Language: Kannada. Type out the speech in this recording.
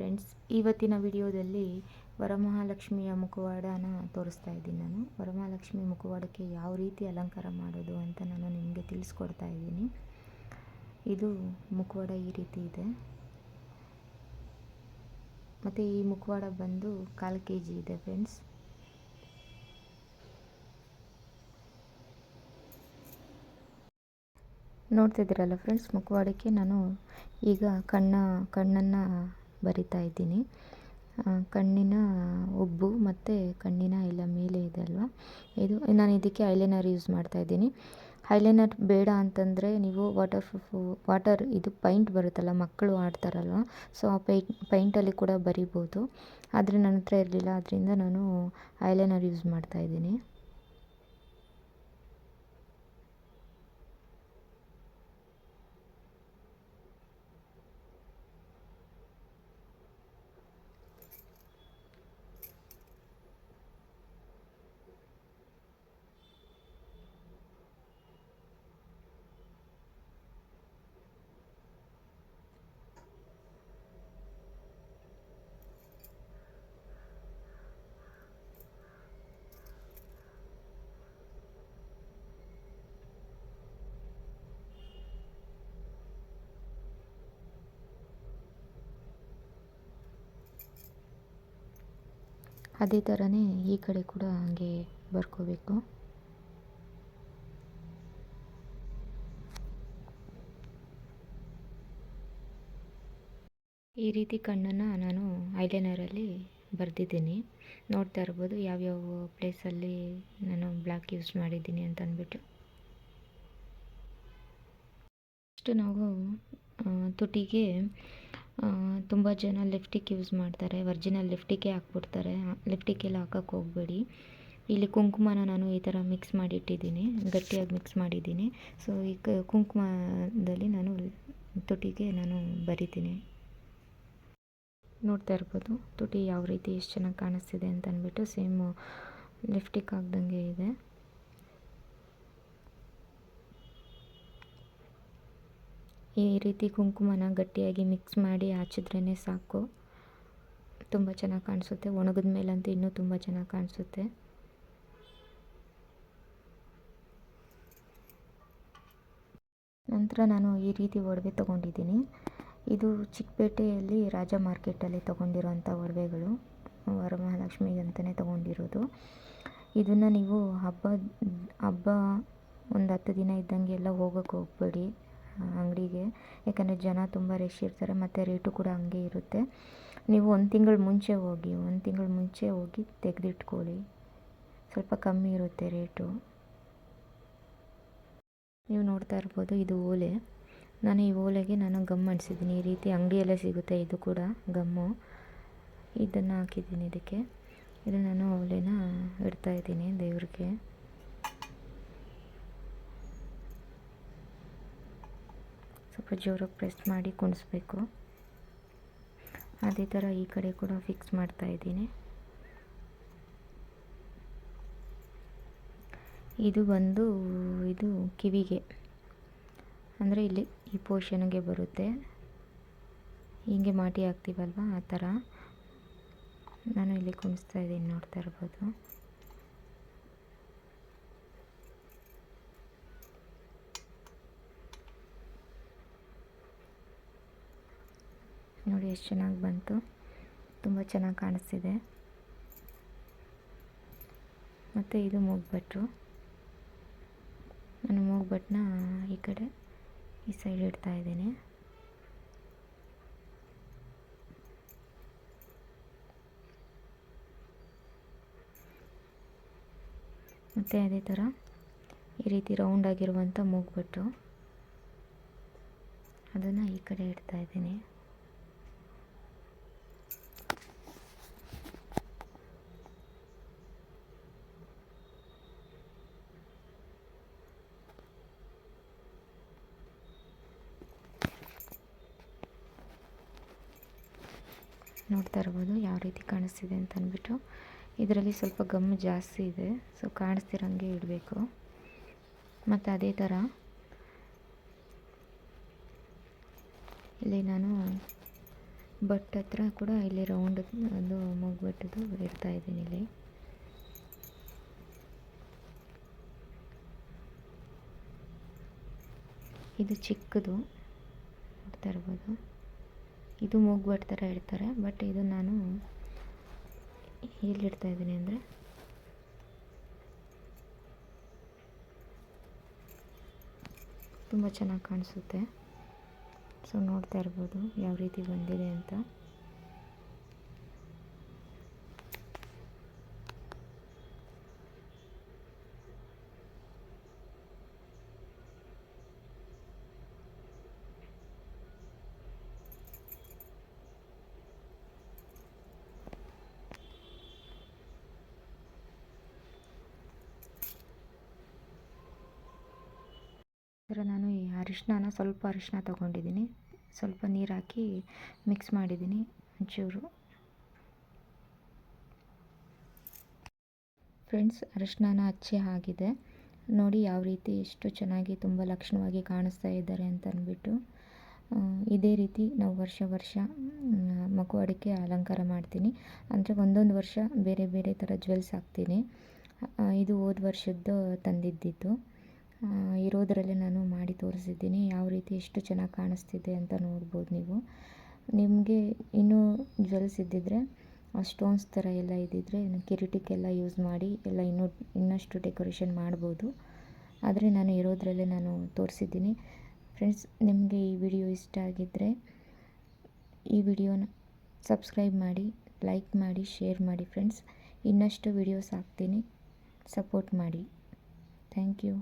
ಫ್ರೆಂಡ್ಸ್, ಇವತ್ತಿನ ವಿಡಿಯೋದಲ್ಲಿ ವರಮಹಾಲಕ್ಷ್ಮಿಯ ಮುಖವಾಡನ ತೋರಿಸ್ತಾ ಇದ್ದೀನಿ. ನಾನು ವರಮಹಾಲಕ್ಷ್ಮಿ ಮುಖವಾಡಕ್ಕೆ ಯಾವ ರೀತಿ ಅಲಂಕಾರ ಮಾಡೋದು ಅಂತ ನಾನು ನಿಮಗೆ ತಿಳಿಸ್ಕೊಡ್ತಾ ಇದ್ದೀನಿ. ಇದು ಮುಖವಾಡ ಈ ರೀತಿ ಇದೆ. ಮತ್ತು ಈ ಮುಖವಾಡ ಬಂದು 1/4 kg ಇದೆ ಫ್ರೆಂಡ್ಸ್. ನೋಡ್ತಿದ್ದೀರಲ್ಲ ಫ್ರೆಂಡ್ಸ್, ಮುಖವಾಡಕ್ಕೆ ನಾನು ಈಗ ಕಣ್ಣನ್ನು ಬರಿತಾ ಇದ್ದೀನಿ. ಕಣ್ಣಿನ ಉಬ್ಬು ಮತ್ತು ಕಣ್ಣಿನ ಎಲ್ಲ ಮೇಲೆ ಇದೆ ಅಲ್ವಾ, ಇದು ನಾನು ಇದಕ್ಕೆ ಐಲೈನರ್ ಯೂಸ್ ಮಾಡ್ತಾ ಇದ್ದೀನಿ. ಐಲೈನರ್ ಬೇಡ ಅಂತಂದರೆ ನೀವು ವಾಟರ್ ಇದು ಪೈಂಟ್ ಬರುತ್ತಲ್ಲ, ಮಕ್ಕಳು ಆಡ್ತಾರಲ್ವ, ಸೊ ಆ ಪೈಂಟಲ್ಲಿ ಕೂಡ ಬರಿಬೋದು. ಆದರೆ ನನ್ನ ಹತ್ರ ಇರಲಿಲ್ಲ, ಅದರಿಂದ ನಾನು ಐಲೈನರ್ ಯೂಸ್ ಮಾಡ್ತಾ ಇದ್ದೀನಿ. ಅದೇ ಥರನೇ ಈ ಕಡೆ ಕೂಡ ಹಾಗೆ ಬರ್ಕೋಬೇಕು. ಈ ರೀತಿ ಕಣ್ಣನ್ನು ನಾನು ಐಲೈನರಲ್ಲಿ ಬರೆದಿದ್ದೀನಿ. ನೋಡ್ತಾ ಇರ್ಬೋದು ಯಾವ್ಯಾವ ಪ್ಲೇಸಲ್ಲಿ ನಾನು ಬ್ಲ್ಯಾಕ್ ಯೂಸ್ ಮಾಡಿದ್ದೀನಿ ಅಂತ ಅಂದ್ಬಿಟ್ಟು. ಅಷ್ಟು ನಾವು ತುಟಿಗೆ ತುಂಬ ಜನ ಲಿಪ್ಸ್ಟಿಕ್ ಯೂಸ್ ಮಾಡ್ತಾರೆ, ಒರಿಜಿನಲ್ ಲಿಪ್ಸ್ಟಿಕ್ಕೇ ಹಾಕ್ಬಿಡ್ತಾರೆ. ಲಿಪ್ಸ್ಟಿಕ್ ಎಲ್ಲ ಹಾಕೋಕ್ಕೆ ಹೋಗಬೇಡಿ. ಇಲ್ಲಿ ಕುಂಕುಮನ ನಾನು ಈ ಥರ ಮಿಕ್ಸ್ ಮಾಡಿ ಇಟ್ಟಿದ್ದೀನಿ, ಗಟ್ಟಿಯಾಗಿ ಮಿಕ್ಸ್ ಮಾಡಿದ್ದೀನಿ. ಸೊ ಈ ಕುಂಕುಮದಲ್ಲಿ ನಾನು ತುಟಿಗೆ ನಾನು ಬರಿತೀನಿ. ನೋಡ್ತಾ ಇರ್ಬೋದು ತುಟಿ ಯಾವ ರೀತಿ ಎಷ್ಟು ಚೆನ್ನಾಗಿ ಕಾಣಿಸ್ತಿದೆ ಅಂತ ಅಂದ್ಬಿಟ್ಟು. ಸೇಮ್ ಲಿಪ್ಸ್ಟಿಕ್ ಹಾಕ್ದಂಗೆ ಇದೆ. ಈ ರೀತಿ ಕುಂಕುಮನ ಗಟ್ಟಿಯಾಗಿ ಮಿಕ್ಸ್ ಮಾಡಿ ಹಚ್ಚಿದ್ರೇ ಸಾಕು, ತುಂಬ ಚೆನ್ನಾಗಿ ಕಾಣಿಸುತ್ತೆ. ಒಣಗಿದ ಮೇಲಂತೂ ಇನ್ನೂ ತುಂಬ ಚೆನ್ನಾಗಿ ಕಾಣಿಸುತ್ತೆ. ನಂತರ ನಾನು ಈ ರೀತಿ ಒಡವೆ ತೊಗೊಂಡಿದ್ದೀನಿ. ಇದು ಚಿಕ್ಕಪೇಟೆಯಲ್ಲಿ ರಾಜ ಮಾರ್ಕೆಟಲ್ಲಿ ತೊಗೊಂಡಿರೋಂಥ ಒಡವೆಗಳು, ವರಮಹಾಲಕ್ಷ್ಮಿಗೆ ಅಂತಲೇ ತೊಗೊಂಡಿರೋದು. ಇದನ್ನು ನೀವು ಹಬ್ಬ ಒಂದು 10 ದಿನ ಇದ್ದಂಗೆ ಎಲ್ಲ ಹೋಗೋಕ್ಕೆ ಹೋಗಬೇಡಿ ಅಂಗಡಿಗೆ, ಯಾಕಂದರೆ ಜನ ತುಂಬ ರಶ್ ಇರ್ತಾರೆ ಮತ್ತು ರೇಟು ಕೂಡ ಹಂಗೆ ಇರುತ್ತೆ. ನೀವು 1 ತಿಂಗಳು ಮುಂಚೆ ಹೋಗಿ ತೆಗೆದಿಟ್ಕೊಳ್ಳಿ, ಸ್ವಲ್ಪ ಕಮ್ಮಿ ಇರುತ್ತೆ ರೇಟು. ನೀವು ನೋಡ್ತಾ ಇರ್ಬೋದು ಇದು ಓಲೆ. ನಾನು ಈ ಓಲೆಗೆ ಗಮ್ ಅಂಟಿಸಿದ್ದೀನಿ. ಈ ರೀತಿ ಅಂಗಡಿಯಲ್ಲೇ ಸಿಗುತ್ತೆ ಇದು ಕೂಡ ಗಮ್ಮು. ಇದನ್ನು ಹಾಕಿದ್ದೀನಿ ಇದಕ್ಕೆ. ಇದು ನಾನು ಓಲೆನ ಇಡ್ತಾಯಿದ್ದೀನಿ ದೇವ್ರಿಗೆ. ಸ್ವಲ್ಪ ಜೋರಾಗಿ ಪ್ರೆಸ್ ಮಾಡಿ ಕುಣಿಸ್ಬೇಕು. ಅದೇ ಥರ ಈ ಕಡೆ ಕೂಡ ಫಿಕ್ಸ್ ಮಾಡ್ತಾ ಇದ್ದೀನಿ. ಇದು ಬಂದು ಇದು ಕಿವಿಗೆ, ಅಂದರೆ ಇಲ್ಲಿ ಈ ಪೋರ್ಷನ್ಗೆ ಬರುತ್ತೆ, ಹೀಗೆ ಮಾಟಿ ಹಾಕ್ತೀವಲ್ವ ಆ ಥರ ನಾನು ಇಲ್ಲಿ ಕುಣಿಸ್ತಾ ಇದ್ದೀನಿ. ನೋಡ್ತಾ ಇರ್ಬೋದು. ನೋಡಿ ಎಷ್ಟು ಚೆನ್ನಾಗಿ ಬಂತು, ತುಂಬ ಚೆನ್ನಾಗಿ ಕಾಣಿಸ್ತಿದೆ. ಮತ್ತು ಇದು ಮೂಗ್ಬಟ್ರು. ನಾನು ಮೂಗ್ಬಟ್ಟನ್ನ ಈ ಕಡೆ ಈ ಸೈಡ್ ಇಡ್ತಾ ಇದ್ದೀನಿ. ಮತ್ತು ಅದೇ ಥರ ಈ ರೀತಿ ರೌಂಡ್ ಆಗಿರುವಂಥ ಮೂಗ್ಬಟ್ಟು, ಅದನ್ನು ಈ ಕಡೆ ಇಡ್ತಾ ಇದ್ದೀನಿ. ನೋಡ್ತಾ ಇರ್ಬೋದು ಯಾವ ರೀತಿ ಕಾಣಿಸ್ತಿದೆ ಅಂತ ಅಂದ್ಬಿಟ್ಟು. ಇದರಲ್ಲಿ ಸ್ವಲ್ಪ ಗಮ್ ಜಾಸ್ತಿ ಇದೆ, ಸೊ ಕಾಣಿಸ್ತಿರಂಗೆ ಇಡಬೇಕು. ಮತ್ತು ಅದೇ ಥರ ಇಲ್ಲಿ ನಾನು ಬಟ್ ಹತ್ರ ಕೂಡ ಇಲ್ಲಿ ರೌಂಡ್ ಅದು ಮೂಗ್ಬಟ್ಟದು ಇಡ್ತಾ ಇದ್ದೀನಿ ಇಲ್ಲಿ. ಇದು ಚಿಕ್ಕದು ನೋಡ್ತಾ ಇರ್ಬೋದು. ಇದು ಮೂಗ್ಬಟ್ಟು ಥರ ಇಡ್ತಾರೆ, ಬಟ್ ಇದು ನಾನು ಎಲ್ಲಿಡ್ತಾ ಇದ್ದೀನಿ ಅಂದರೆ ತುಂಬ ಚೆನ್ನಾಗಿ ಕಾಣಿಸುತ್ತೆ. ಸೊ ನೋಡ್ತಾ ಇರ್ಬೋದು ಯಾವ ರೀತಿ ಬಂದಿದೆ ಅಂತ. ನಾನು ಈ ಅರಿಶಿನ ಸ್ವಲ್ಪ ಅರಿಶಿನ ತೊಗೊಂಡಿದ್ದೀನಿ, ಸ್ವಲ್ಪ ನೀರು ಹಾಕಿ ಮಿಕ್ಸ್ ಮಾಡಿದ್ದೀನಿ ಒಂಚೂರು. ಫ್ರೆಂಡ್ಸ್, ಅರಿಶಿನ ಹಚ್ಚಿ ಆಗಿದೆ ನೋಡಿ, ಯಾವ ರೀತಿ ಎಷ್ಟು ಚೆನ್ನಾಗಿ ತುಂಬ ಲಕ್ಷಣವಾಗಿ ಕಾಣಿಸ್ತಾ ಇದ್ದಾರೆ ಅಂತ ಅಂದ್ಬಿಟ್ಟು. ಇದೇ ರೀತಿ ನಾವು ವರ್ಷ ಮಗುವಾಡಿಕೆ ಅಲಂಕಾರ ಮಾಡ್ತೀನಿ. ಅಂದರೆ ಒಂದೊಂದು ವರ್ಷ ಬೇರೆ ಬೇರೆ ಥರ ಜ್ಯುವೆಲ್ಸ್ ಹಾಕ್ತೀನಿ. ಇದು ಹೋದ ವರ್ಷದ್ದು ತಂದಿದ್ದಿದ್ದು, ಇರೋದರಲ್ಲೇ ನಾನು ಮಾಡಿ ತೋರಿಸಿದ್ದೀನಿ. ಯಾವ ರೀತಿ ಎಷ್ಟು ಚೆನ್ನಾಗಿ ಕಾಣಿಸ್ತಿದೆ ಅಂತ ನೋಡ್ಬೋದು ನೀವು. ನಿಮಗೆ ಇನ್ನೂ ಜ್ಯುವೆಲ್ಸ್ ಇದ್ದಿದ್ದರೆ, ಸ್ಟೋನ್ಸ್ ಥರ ಎಲ್ಲ ಇದ್ದಿದ್ದರೆ ಕಿರೀಟಕ್ಕೆಲ್ಲ ಯೂಸ್ ಮಾಡಿ ಎಲ್ಲ ಇನ್ನಷ್ಟು ಡೆಕೋರೇಷನ್ ಮಾಡ್ಬೋದು. ಆದರೆ ನಾನು ಇರೋದರಲ್ಲೇ ನಾನು ತೋರಿಸಿದ್ದೀನಿ. ಫ್ರೆಂಡ್ಸ್, ನಿಮಗೆ ಈ ವಿಡಿಯೋ ಇಷ್ಟ ಆಗಿದ್ದರೆ ಈ ವಿಡಿಯೋನ ಸಬ್ಸ್ಕ್ರೈಬ್ ಮಾಡಿ, ಲೈಕ್ ಮಾಡಿ, ಶೇರ್ ಮಾಡಿ ಫ್ರೆಂಡ್ಸ್. ಇನ್ನಷ್ಟು ವಿಡಿಯೋಸ್ ಹಾಕ್ತೀನಿ, ಸಪೋರ್ಟ್ ಮಾಡಿ. Thank you.